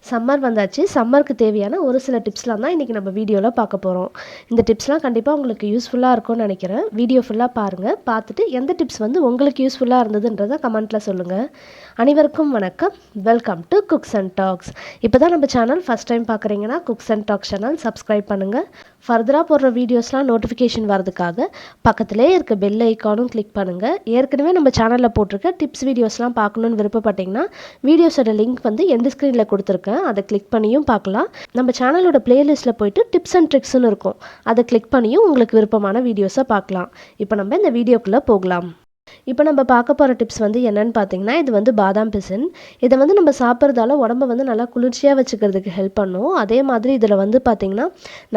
Summer வந்தாச்சு. சம்மருக்கு தேவையான ஒரு சில டிப்ஸ்லாம் தான் இன்றைக்கி நம்ம வீடியோவில் பார்க்க போகிறோம். இந்த டிப்ஸ்லாம் கண்டிப்பாக உங்களுக்கு யூஸ்ஃபுல்லாக இருக்கும்னு நினைக்கிறேன். வீடியோ ஃபுல்லாக பாருங்கள். பார்த்துட்டு எந்த டிப்ஸ் வந்து உங்களுக்கு யூஸ்ஃபுல்லாக இருந்ததுன்றதை கமெண்ட்டில் சொல்லுங்கள். அனைவருக்கும் வணக்கம். Welcome to cooks and talks. இப்போ தான் நம்ம சேனல் ஃபஸ்ட் டைம் பார்க்குறீங்கன்னா cooks and talks channel subscribe பண்ணுங்கள். ஃபர்தராக போடுற வீடியோஸ்லாம் நோட்டிஃபிகேஷன் வரதுக்காக பக்கத்திலே இருக்க பெல் ஐக்கானும் கிளிக் பண்ணுங்கள். ஏற்கனவே நம்ம சேனலில் போட்டிருக்க டிப்ஸ் வீடியோஸ்லாம் பார்க்கணுன்னு விருப்பப்பட்டிங்கன்னா வீடியோஸோட லிங்க் வந்து எண்ட் ஸ்க்ரீனில் கொடுத்துருக்கேன். அதை கிளிக் பண்ணியும் பார்க்கலாம். நம்ம சேனலோட பிளேலிஸ்ட்டில் போயிட்டு டிப்ஸ் அண்ட் ட்ரிக்ஸ்னு இருக்கும். அதை கிளிக் பண்ணியும் உங்களுக்கு விருப்பமான வீடியோஸை பார்க்கலாம். இப்போ நம்ம இந்த வீடியோக்குள்ளே போகலாம். இப்போ நம்ம பார்க்க போகிற டிப்ஸ் வந்து என்னென்னு பார்த்தீங்கன்னா, இது வந்து பாதாம் பிசின். இதை வந்து நம்ம சாப்பிட்றதால உடம்பை வந்து நல்லா குளிர்ச்சியாக வச்சுக்கிறதுக்கு ஹெல்ப் பண்ணும். அதே மாதிரி இதில் வந்து பார்த்திங்கன்னா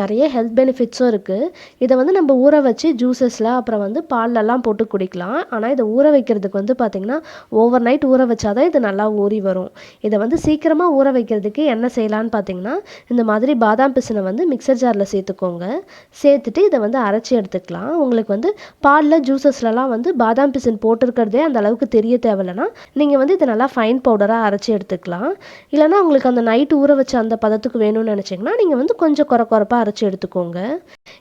நிறைய ஹெல்த் பெனிஃபிட்ஸும் இருக்குது. இதை வந்து நம்ம ஊற வச்சு ஜூஸஸில் அப்புறம் வந்து பால்லலாம் போட்டு குடிக்கலாம். ஆனால் இதை ஊற வைக்கிறதுக்கு வந்து பார்த்திங்கன்னா ஓவர் நைட் ஊற வச்சா தான் இது நல்லா ஊறி வரும். இதை வந்து சீக்கிரமாக ஊற வைக்கிறதுக்கு என்ன செய்யலான்னு பார்த்தீங்கன்னா, இந்த மாதிரி பாதாம் பிசினை வந்து மிக்சர் ஜாரில் சேர்த்துக்கோங்க. சேர்த்துட்டு இதை வந்து அரைச்சி எடுத்துக்கலாம். உங்களுக்கு வந்து பாலில் ஜூஸஸ்லலாம் வந்து பாதாம் பிசின் போட்டிருக்கிறதே அந்த அளவுக்கு தெரிய தேவையில்லைன்னா நீங்கள் வந்து இதை நல்லா ஃபைன் பவுடராக அரைச்சி எடுத்துக்கலாம். இல்லைனா உங்களுக்கு அந்த நைட்டு ஊற வச்ச அந்த பதத்துக்கு வேணும்னு நினச்சிங்கன்னா நீங்கள் வந்து கொஞ்சம் குறப்பாக அரைச்சி எடுத்துக்கோங்க.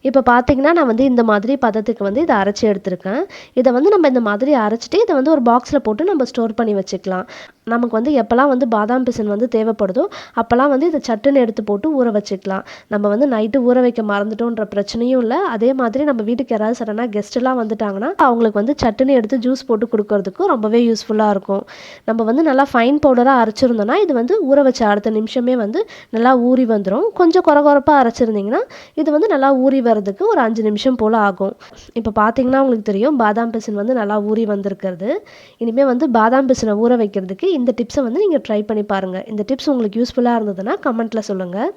இப்போ பார்த்தீங்கன்னா நான் வந்து இந்த மாதிரி பதத்துக்கு வந்து இதை அரைச்சி எடுத்துருக்கேன். இதை வந்து நம்ம இந்த மாதிரி அரைச்சிட்டு இதை வந்து ஒரு பாக்ஸில் போட்டு நம்ம ஸ்டோர் பண்ணி வச்சுக்கலாம். நமக்கு வந்து எப்போல்லாம் வந்து பாதாம் பிசின் வந்து தேவைப்படுதோ அப்போல்லாம் வந்து இதை சட்டுன்னு எடுத்து போட்டு ஊற வச்சுக்கலாம். நம்ம வந்து நைட்டு ஊற வைக்க மறந்துட்டோன்ற பிரச்சனையும் இல்லை. அதே மாதிரி நம்ம வீட்டுக்கு யாராவது சடனாக கெஸ்ட்டெல்லாம் வந்துட்டாங்கன்னா அவங்களுக்கு வந்து சட்டுன்னு எடுத்து ஜூஸ் போட்டு கொடுக்கறதுக்கும் ரொம்பவே யூஸ்ஃபுல்லாக இருக்கும். நம்ம வந்து நல்லா ஃபைன் பவுடராக அரைச்சிருந்தோன்னா இது வந்து ஊற வச்ச அடுத்த நிமிஷமே வந்து நல்லா ஊறி வந்துடும். கொஞ்சம் குறப்பாக அரைச்சிருந்திங்கன்னா இது வந்து நல்லா ஊறி வர்றதுக்கு ஒரு 5 நிமிஷம் போல் ஆகும். இப்போ பார்த்தீங்கன்னா உங்களுக்கு தெரியும் பாதாம் பிசின் வந்து நல்லா ஊறி வந்திருக்கிறது. இனிமேல் வந்து பாதாம் பிசினை ஊற வைக்கிறதுக்கு இந்த டிப்ஸை வந்து நீங்கள் ட்ரை பண்ணி பாருங்கள். இந்த டிப்ஸ் உங்களுக்கு யூஸ்ஃபுல்லாக இருந்ததுன்னா கமெண்ட்டில் சொல்லுங்கள்.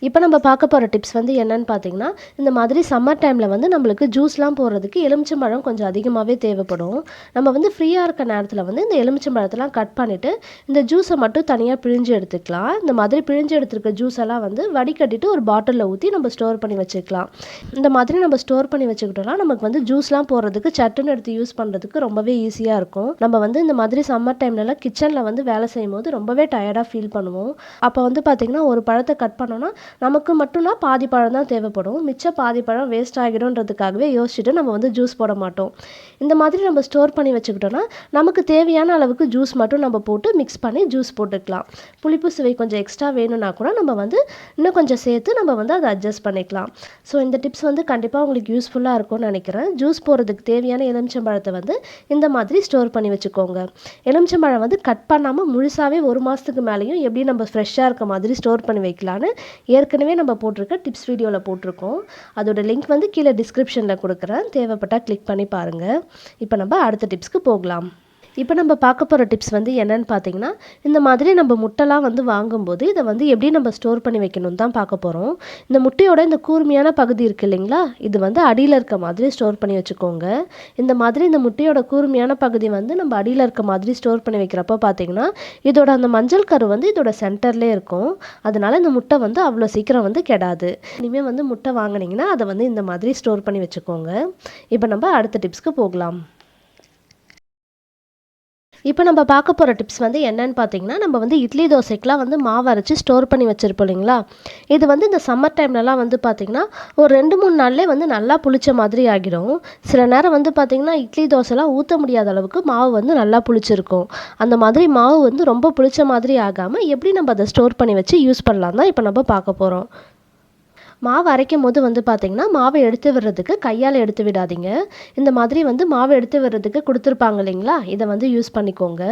இப்போ நம்ம பார்க்க போகிற டிப்ஸ் வந்து என்னன்னு பார்த்தீங்கன்னா, இந்த மாதிரி சம்மர் டைமில் வந்து நம்மளுக்கு ஜூஸ்லாம் போடுறதுக்கு எலுமிச்சம்பழம் கொஞ்சம் அதிகமாகவே தேவைப்படும். நம்ம வந்து ஃப்ரீயாக இருக்க நேரத்தில் வந்து இந்த எலுமிச்சம்பழத்தெல்லாம் கட் பண்ணிவிட்டு இந்த ஜூஸை மட்டும் தனியாக பிழிஞ்சு எடுத்துக்கலாம். இந்த மாதிரி பிழிஞ்சு எடுத்துருக்க ஜூஸ் எல்லாம் வந்து வடிகட்டிட்டு ஒரு பாட்டிலில் ஊற்றி நம்ம ஸ்டோர் பண்ணி வச்சுக்கலாம். இந்த மாதிரி நம்ம ஸ்டோர் பண்ணி வச்சுக்கிட்டோம்னா நமக்கு வந்து ஜூஸ்லாம் போடுறதுக்கு சட்டுன்னு எடுத்து யூஸ் பண்ணுறதுக்கு ரொம்பவே ஈஸியாக இருக்கும். நம்ம வந்து இந்த மாதிரி சம்மர் டைம்லலாம் கிச்சனில் வந்து வேலை செய்யும் போது ரொம்பவே டயர்டாக ஃபீல் பண்ணுவோம். அப்போ வந்து பார்த்திங்கன்னா ஒரு பழத்தை கட் பண்ணோன்னா நமக்கு மட்டும்னா பாதி பழம் தான் தேவைப்படும். மிச்ச பாதி பழம் வேஸ்ட் ஆகிடும்ன்றதுக்காகவே யோசிச்சுட்டு நம்ம வந்து ஜூஸ் போட மாட்டோம். இந்த மாதிரி நம்ம ஸ்டோர் பண்ணி வச்சுக்கிட்டோன்னா நமக்கு தேவையான அளவுக்கு ஜூஸ் மட்டும் நம்ம போட்டு மிக்ஸ் பண்ணி ஜூஸ் போட்டுக்கலாம். புளிப்பு சுவை கொஞ்சம் எக்ஸ்ட்ரா வேணும்னா கூட நம்ம வந்து இன்னும் கொஞ்சம் சேர்த்து நம்ம வந்து அதை அட்ஜஸ்ட் பண்ணிக்கலாம். ஸோ இந்த டிப்ஸ் வந்து கண்டிப்பாக உங்களுக்கு யூஸ்ஃபுல்லாக இருக்கும்னு நினைக்கிறேன். ஜூஸ் போடுறதுக்கு தேவையான எலுமிச்சம்பழத்தை வந்து இந்த மாதிரி ஸ்டோர் பண்ணி வச்சுக்கோங்க. எலுமிச்சம்பழம் வந்து கட் பண்ணாமல் முழுசாகவே 1 மாதத்துக்கு மேலேயும் எப்படி நம்ம ஃப்ரெஷ்ஷாக இருக்க மாதிரி ஸ்டோர் பண்ணி வைக்கலான்னு ஏற்கனவே நம்ம போட்டிருக்க டிப்ஸ் வீடியோவில் போட்டிருக்கோம். அதோட லிங்க் வந்து கீழே டிஸ்கிரிப்ஷனில் கொடுக்குறேன். தேவைப்பட்டால் கிளிக் பண்ணி பாருங்கள். இப்போ நம்ம அடுத்த டிப்ஸ்க்கு போகலாம். இப்போ நம்ம பார்க்க போகிற டிப்ஸ் வந்து என்னென்னு பார்த்தீங்கன்னா, இந்த மாதிரி நம்ம முட்டைலாம் வந்து வாங்கும்போது இதை வந்து எப்படி நம்ம ஸ்டோர் பண்ணி வைக்கணும்னு தான் பார்க்க போகிறோம். இந்த முட்டையோட இந்த கூர்மையான பகுதி இருக்குது இல்லைங்களா, இது வந்து அடியில் இருக்க மாதிரி ஸ்டோர் பண்ணி வச்சுக்கோங்க. இந்த மாதிரி இந்த முட்டையோட கூர்மையான பகுதி வந்து நம்ம அடியில் இருக்க மாதிரி ஸ்டோர் பண்ணி வைக்கிறப்போ பார்த்தீங்கன்னா இதோட அந்த மஞ்சள் கரு வந்து இதோட சென்டர்லேயே இருக்கும். அதனால இந்த முட்டை வந்து அவ்வளோ சீக்கிரம் வந்து கெடாது. இனிமேல் வந்து முட்டை வாங்கினீங்கன்னா அதை வந்து இந்த மாதிரி ஸ்டோர் பண்ணி வச்சுக்கோங்க. இப்போ நம்ம அடுத்த டிப்ஸ்க்கு போகலாம். இப்போ நம்ம பார்க்க போகிற டிப்ஸ் வந்து என்னன்னு பார்த்தீங்கன்னா, நம்ம வந்து இட்லி தோசைக்கெலாம் வந்து மாவு அரைச்சி ஸ்டோர் பண்ணி வச்சுருப்போம் இல்லைங்களா, இது வந்து இந்த சம்மர் டைம்லலாம் வந்து பார்த்திங்கன்னா ஒரு 2-3 நாள்லேயே வந்து நல்லா புளிச்ச மாதிரி ஆகிடும். சில நேரம் வந்து பார்த்திங்கன்னா இட்லி தோசைலாம் ஊற்ற முடியாத அளவுக்கு மாவு வந்து நல்லா புளிச்சிருக்கும். அந்த மாதிரி மாவு வந்து ரொம்ப புளிச்ச மாதிரி ஆகாமல் எப்படி நம்ம அதை ஸ்டோர் பண்ணி வச்சு யூஸ் பண்ணலாம் தான் இப்போ நம்ம பார்க்க போகிறோம். மாவு அரைக்கும் போது வந்து பார்த்திங்கன்னா மாவை எடுத்து விடுறதுக்கு கையால் எடுத்து விடாதீங்க. இந்த மாதிரி வந்து மாவு எடுத்து விடுறதுக்கு கொடுத்துருப்பாங்க இல்லைங்களா, இதை வந்து யூஸ் பண்ணிக்கோங்க.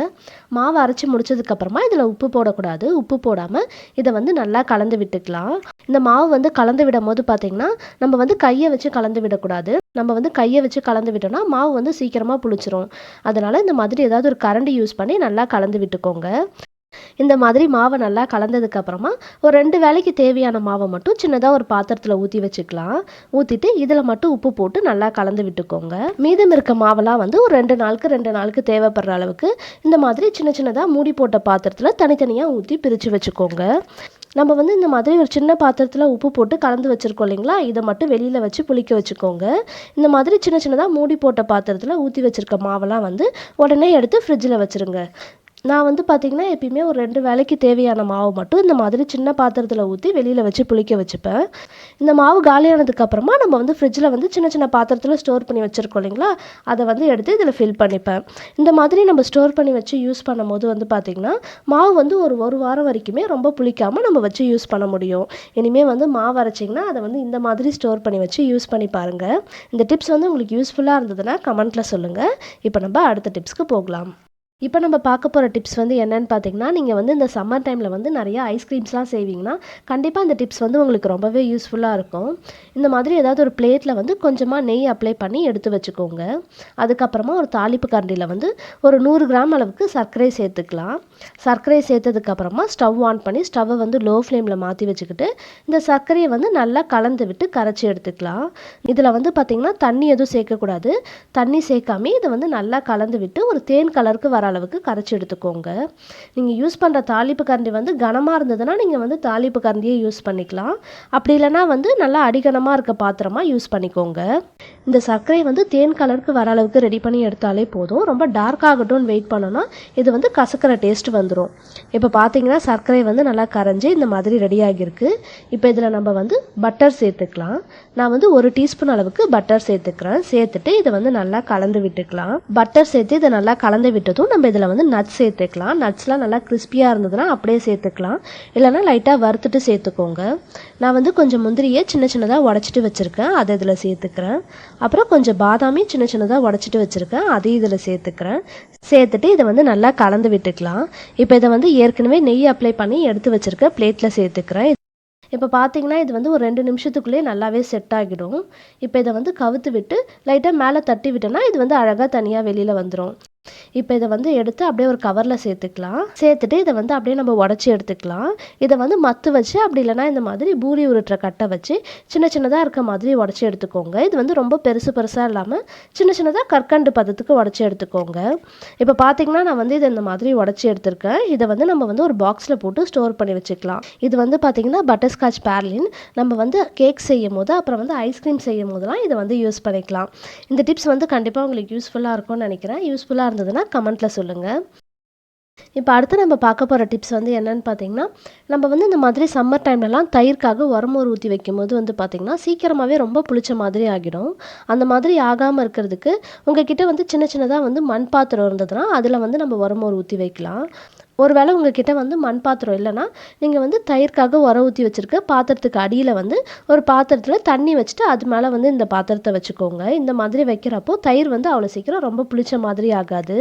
மாவு அரைச்சி முடிச்சதுக்கப்புறமா இதில் உப்பு போடக்கூடாது. உப்பு போடாமல் இதை வந்து நல்லா கலந்து விட்டுக்கலாம். இந்த மாவு வந்து கலந்து விடும் போது பார்த்திங்கன்னா நம்ம வந்து கையை வச்சு கலந்து விடக்கூடாது. நம்ம வந்து கையை வச்சு கலந்து விட்டோம்னா மாவு வந்து சீக்கிரமாக புளிச்சிரும். அதனால் இந்த மாதிரி ஏதாவது ஒரு கரண்டி யூஸ் பண்ணி நல்லா கலந்து விட்டுக்கோங்க. இந்த மாதிரி மாவை நல்லா கலந்ததுக்கப்புறமா ஒரு 2 வேளைக்கு தேவையான மாவை மட்டும் சின்னதாக ஒரு பாத்திரத்தில் ஊற்றி வச்சுக்கலாம். ஊற்றிட்டு இதில் மட்டும் உப்பு போட்டு நல்லா கலந்து விட்டுக்கோங்க. மீதம் இருக்க மாவெல்லாம் வந்து ஒரு 2 நாளுக்கு தேவைப்படுற அளவுக்கு இந்த மாதிரி சின்ன சின்னதாக மூடி போட்ட பாத்திரத்தில் தனித்தனியாக ஊற்றி பிரித்து வச்சுக்கோங்க. நம்ம வந்து இந்த மாதிரி ஒரு சின்ன பாத்திரத்தில் உப்பு போட்டு கலந்து வச்சுருக்கோம் இல்லைங்களா, இதை மட்டும் வெளியில் வச்சு புளிக்க வச்சுக்கோங்க. இந்த மாதிரி சின்ன சின்னதாக மூடி போட்ட பாத்திரத்தில் ஊற்றி வச்சுருக்க மாவெல்லாம் வந்து உடனே எடுத்து ஃப்ரிட்ஜில் வச்சுருங்க. நான் வந்து பார்த்திங்கன்னா எப்பயுமே ஒரு 2 வேளைக்கு தேவையான மாவு மட்டும் இந்த மாதிரி சின்ன பாத்திரத்தில் ஊற்றி வெளியில் வச்சு புளிக்க வச்சுப்பேன். இந்த மாவு காலியானதுக்கப்புறமா நம்ம வந்து ஃப்ரிட்ஜில் வந்து சின்ன சின்ன பாத்திரத்தில் ஸ்டோர் பண்ணி வச்சுருக்கோம் இல்லைங்களா, அதை வந்து எடுத்து இதில் ஃபில் பண்ணிப்பேன். இந்த மாதிரி நம்ம ஸ்டோர் பண்ணி வச்சு யூஸ் பண்ணும்போது வந்து பார்த்திங்கன்னா மாவு வந்து ஒரு வாரம் வரைக்குமே ரொம்ப புளிக்காமல் நம்ம வச்சு யூஸ் பண்ண முடியும். இனிமேல் வந்து மாவு அரைச்சிங்கன்னா அதை வந்து இந்த மாதிரி ஸ்டோர் பண்ணி வச்சு யூஸ் பண்ணி பாருங்கள். இந்த டிப்ஸ் வந்து உங்களுக்கு யூஸ்ஃபுல்லாக இருந்ததுன்னா கமெண்ட்டில் சொல்லுங்கள். இப்போ நம்ம அடுத்த டிப்ஸ்க்கு போகலாம். இப்போ நம்ம பார்க்க போகிற டிப்ஸ் வந்து என்னென்னு பார்த்தீங்கன்னா, நீங்கள் வந்து இந்த சம்மர் டைமில் வந்து நிறைய ஐஸ்கிரீம்ஸ்லாம் செய்வீங்கன்னா கண்டிப்பாக இந்த டிப்ஸ் வந்து உங்களுக்கு ரொம்பவே யூஸ்ஃபுல்லாக இருக்கும். இந்த மாதிரி ஏதாவது ஒரு பிளேட்டில் வந்து கொஞ்சமாக நெய் அப்ளை பண்ணி எடுத்து வச்சுக்கோங்க. அதுக்கப்புறமா ஒரு தாளிப்பு கரண்டியில் வந்து ஒரு 100 கிராம் அளவுக்கு சர்க்கரை சேர்த்துக்கலாம். சர்க்கரை சேர்த்ததுக்கப்புறமா ஸ்டவ் ஆன் பண்ணி ஸ்டவ்வை வந்து லோ ஃப்ளேமில் மாற்றி வச்சுக்கிட்டு இந்த சர்க்கரையை வந்து நல்லா கலந்து விட்டு கரைச்சி எடுத்துக்கலாம். இதில் வந்து பார்த்திங்கன்னா தண்ணி எதுவும் சேர்க்கக்கூடாது. தண்ணி சேர்க்காம இதை வந்து நல்லா கலந்து விட்டு ஒரு தேன் கலருக்கு வர அளவுக்கு கரைச்சி எடுத்துக்கோங்க. நீங்கள் யூஸ் பண்ணுற தாளிப்பு கரண்டி வந்து கனமாக இருந்ததுன்னா நீங்கள் வந்து தாளிப்பு கரண்டியே யூஸ் பண்ணிக்கலாம். அப்படி இல்லைனா வந்து நல்லா அடிகனமாக இருக்க பாத்திரமாக யூஸ் பண்ணிக்கோங்க. இந்த சர்க்கரை வந்து தேன் கலருக்கு வர அளவுக்கு ரெடி பண்ணி எடுத்தாலே போதும். ரொம்ப டார்க் ஆகட்டும்னு வெயிட் பண்ணோன்னா இது வந்து கசக்கிற டேஸ்ட் வந்துடும். இப்போ பார்த்தீங்கன்னா சர்க்கரை வந்து நல்லா கரைஞ்சி இந்த மாதிரி ரெடி ஆகியிருக்கு. இப்போ இதில் நம்ம வந்து பட்டர் சேர்த்துக்கலாம். நான் வந்து 1 டீஸ்பூன் அளவுக்கு பட்டர் சேர்த்துக்கிறேன். சேர்த்துட்டு இதை வந்து நல்லா கலந்து விட்டுக்கலாம். பட்டர் சேர்த்து இதை நல்லா கலந்து விட்டதும் நம்ம இதில் வந்து நட்ஸ் சேர்த்துக்கலாம். நட்ஸ்லாம் நல்லா கிறிஸ்பியாக இருந்ததுன்னா அப்படியே சேர்த்துக்கலாம். இல்லைனா லைட்டாக வறுத்துட்டு சேர்த்துக்கோங்க. நான் வந்து கொஞ்சம் முந்திரியை சின்ன சின்னதாக உடச்சிட்டு வச்சுருக்கேன், அதை இதில் சேர்த்துக்கிறேன். அப்புறம் கொஞ்சம் பாதாமி சின்ன சின்னதாக உடச்சிட்டு வச்சுருக்கேன், அதையும் இதில் சேர்த்துக்கிறேன். சேர்த்துட்டு இதை வந்து நல்லா கலந்து விட்டுக்கலாம். இப்போ இதை வந்து ஏற்கனவே நெய் அப்ளை பண்ணி எடுத்து வச்சுருக்க பிளேட்டில் சேர்த்துக்கிறேன். இப்போ பார்த்தீங்கன்னா இது வந்து ஒரு 2 நிமிஷத்துக்குள்ளேயே நல்லாவே செட் ஆகிடும். இப்போ இதை வந்து கவுத்து விட்டு லைட்டாக மேலே தட்டி விட்டோன்னா இது வந்து அழகாக தனியாக வெளியில் வந்துடும். இப்போ இதை வந்து எடுத்து அப்படியே ஒரு கவரில் சேர்த்துக்கலாம். சேர்த்துட்டு இதை வந்து அப்படியே நம்ம உடச்சி எடுத்துக்கலாம். இதை வந்து மத்து வச்சு அப்படி இல்லைனா இந்த மாதிரி பூரி உருட்டுற கட்டை வச்சு சின்ன சின்னதாக இருக்க மாதிரி உடச்சி எடுத்துக்கோங்க. இது வந்து ரொம்ப பெருசாக இல்லாமல் சின்ன சின்னதாக கற்கண்டு பதத்துக்கு உடச்சி எடுத்துக்கோங்க. இப்போ பார்த்தீங்கன்னா நான் வந்து இதை இந்த மாதிரி உடச்சி எடுத்திருக்கேன். இதை வந்து நம்ம வந்து ஒரு பாக்ஸில் போட்டு ஸ்டோர் பண்ணி வச்சுக்கலாம். இது வந்து பார்த்திங்கன்னா பட்டர்ஸ்காட்ச் பேர்லின். நம்ம வந்து கேக் செய்யும் போது அப்புறம் வந்து ஐஸ்கிரீம் செய்யும் போதெல்லாம் இதை வந்து யூஸ் பண்ணிக்கலாம். இந்த டிப்ஸ் வந்து கண்டிப்பாக உங்களுக்கு யூஸ்ஃபுல்லாக இருக்கும்னு நினைக்கிறேன். யூஸ்ஃபுல்லாக இருந்ததுன்னா கமெண்ட்டில் சொல்லுங்கள். இப்போ அடுத்து நம்ம பார்க்க போகிற டிப்ஸ் வந்து என்னென்னு பார்த்தீங்கன்னா, நம்ம வந்து இந்த மாதிரி சம்மர் டைம்லலாம் தயிர்க்காக உரமோர் ஊற்றி வைக்கும்போது வந்து பார்த்திங்கன்னா சீக்கிரமாகவே ரொம்ப புளிச்ச மாதிரி ஆகிடும். அந்த மாதிரி ஆகாமல் இருக்கிறதுக்கு உங்ககிட்ட வந்து சின்ன சின்னதாக வந்து மண் பாத்திரம் இருந்ததுன்னா அதில் வந்து நம்ம உரமோர் ஊற்றி வைக்கலாம். ஒருவேளை உங்ககிட்ட வந்து மண் பாத்திரம் இல்லைன்னா நீங்கள் வந்து தயிர்க்காக உரம் ஊற்றி வச்சுருக்க பாத்திரத்துக்கு அடியில் வந்து ஒரு பாத்திரத்தில் தண்ணி வச்சுட்டு அது மேலே வந்து இந்த பாத்திரத்தை வச்சுக்கோங்க. இந்த மாதிரி வைக்கிறப்போ தயிர் வந்து அவ்வளோ சீக்கிரம் ரொம்ப புளிச்ச மாதிரி ஆகாது.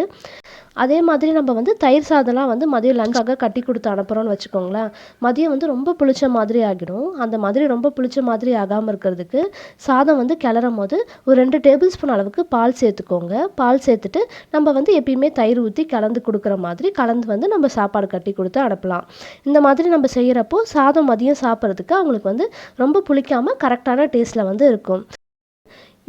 அதே மாதிரி நம்ம வந்து தயிர் சாதம்லாம் வந்து மதியம் லஞ்சாக கட்டி கொடுத்து அனுப்புகிறோன்னு வச்சுக்கோங்களேன், மதியம் வந்து ரொம்ப புளிச்ச மாதிரி ஆகிடும். அந்த மாதிரி ரொம்ப புளிச்ச மாதிரி ஆகாமல் இருக்கிறதுக்கு சாதம் வந்து கிளறும் போது ஒரு 2 டேபிள் ஸ்பூன் அளவுக்கு பால் சேர்த்துக்கோங்க. பால் சேர்த்துட்டு நம்ம வந்து எப்பயுமே தயிர் ஊற்றி கலந்து கொடுக்குற மாதிரி கலந்து வந்து நம்ம சாப்பாடு கட்டி கொடுத்து அனுப்பலாம். இந்த மாதிரி நம்ம செய்கிறப்போ சாதம் மதியம் சாப்பிட்றதுக்கு அவங்களுக்கு வந்து ரொம்ப புளிக்காமல் கரெக்டான டேஸ்ட்டில் வந்து இருக்கும்.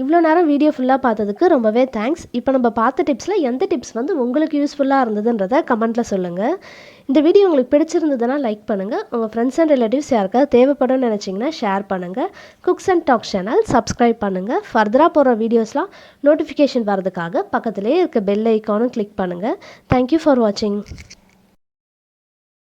இவ்வளோ நேரம் வீடியோ ஃபுல்லாக பார்த்ததுக்கு ரொம்பவே தேங்க்ஸ். இப்போ நம்ம பார்த்த டிப்ஸில் எந்த டிப்ஸ் வந்து உங்களுக்கு யூஸ்ஃபுல்லாக இருந்ததுன்றதை கமெண்ட்டில் சொல்லுங்கள். இந்த வீடியோ உங்களுக்கு பிடிச்சிருந்ததுன்னா லைக் பண்ணுங்கள். உங்கள் ஃப்ரெண்ட்ஸ் அண்ட் ரிலேட்டிவ்ஸ் யாருக்காவது தேவைப்படும்னு நினச்சிங்கன்னா ஷேர் பண்ணுங்கள். Cooks and talk channel subscribe பண்ணுங்கள். ஃபர்தராக போகிற வீடியோஸ்லாம் நோட்டிஃபிகேஷன் வரதுக்காக பக்கத்துலேயே இருக்க பெல் ஐக்கானும் கிளிக் பண்ணுங்கள். தேங்க்யூ ஃபார் வாட்சிங்.